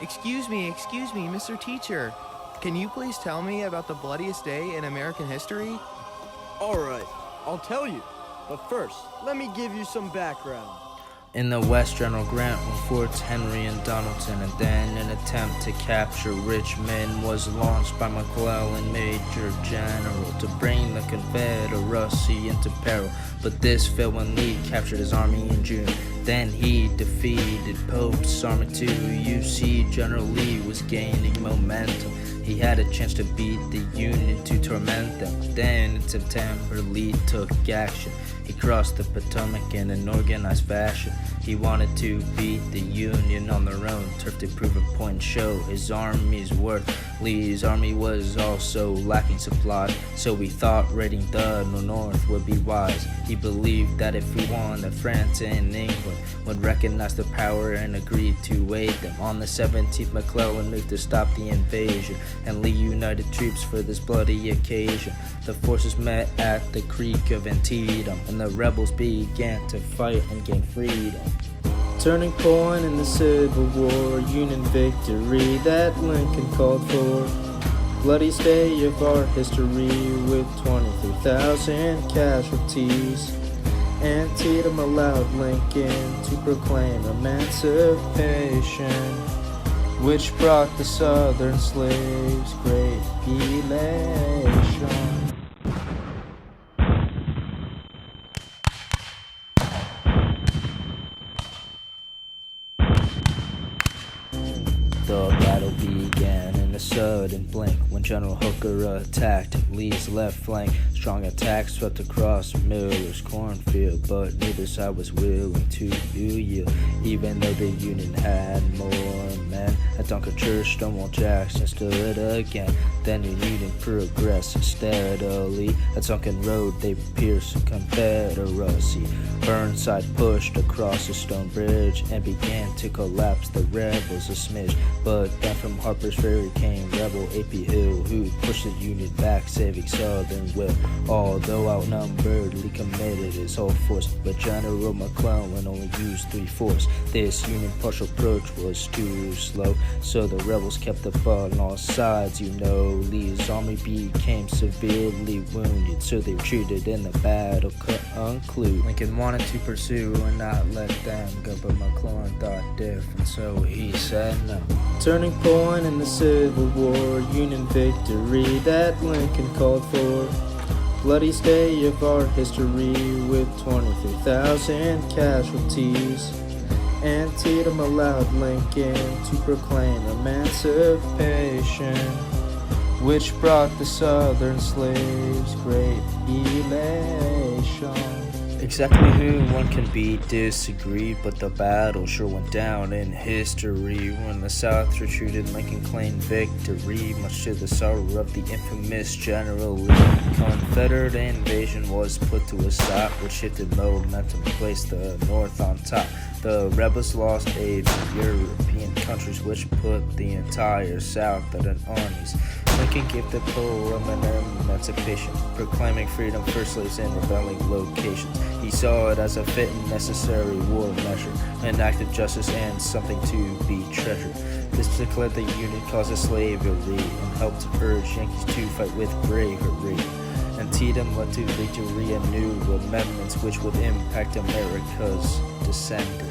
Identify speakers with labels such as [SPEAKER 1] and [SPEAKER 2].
[SPEAKER 1] Excuse me, Mr. Teacher. Can you please tell me about the bloodiest day in American history?
[SPEAKER 2] Alright, I'll tell you. But first, let me give you some background.
[SPEAKER 3] In the West, General Grant won Forts Henry and Donelson, and then an attempt to capture Richmond was launched by McClellan, Major General, to bring the Confederacy into peril. But this failed when Lee captured his army in June. Then he defeated Pope's army too. You see, General Lee was gaining momentum. He had a chance to beat the Union, to torment them. Then in September, Lee took action. He crossed the Potomac in an organized fashion. He wanted to beat the Union on their own turf to prove a point and show his army's worth. Lee's army was also lacking supply, so he thought raiding the North would be wise. He believed that if we won, that France and England would recognize their power and agree to aid them. On the 17th, McClellan moved to stop the invasion, and Lee united troops for this bloody occasion. The forces met at the Creek of Antietam, and the rebels began to fight and gain freedom. Turning point in the Civil War, Union victory that Lincoln called for. Bloodiest day of our history with 23,000 casualties. Antietam allowed Lincoln to proclaim emancipation, which brought the Southern slaves great elation. The battle began in a sudden blink when General Hooker attacked Lee's left flank. Strong attacks swept across Miller's cornfield, but neither side was willing to yield, even though the Union had more men. At Dunkerchurch, Stonewall Jackson stood again. Then the Union progressed steadily. At Sunken Road, they pierced the Confederacy. Burnside pushed across the stone bridge and began to collapse the rebels a smidge. But then from Harper's Ferry came Rebel A.P. Hill, who pushed the Union back, saving Southern will. Although outnumbered, Lee committed his whole force, but General McClellan only used 3/4. This Union partial approach was too slow, so the rebels kept up on all sides. You know, Lee's army became severely wounded, so they retreated and the battle concluded. Lincoln wanted to pursue and not let them go, but McClellan thought different, so he said no. Turning point in the Civil War, Union victory that Lincoln called for. Bloodiest day of our history with 23,000 casualties. Antietam allowed Lincoln to proclaim emancipation, which brought the Southern slaves great elation. Exactly who one can be disagreed, but the battle sure went down in history. When the South retreated, Lincoln claimed victory, much to the sorrow of the infamous General Lee. Confederate invasion was put to a stop, which shifted momentum and placed the North on top. The rebels lost aid from European countries, which put the entire South at an armies. Lincoln gave the Pullman emancipation, proclaiming freedom for slaves in rebelling locations. He saw it as a fit and necessary war measure, an act of justice and something to be treasured. This declared the Union cause of slavery and helped urge Yankees to fight with bravery. Antietam led to victory and new amendments which would impact America's descendants.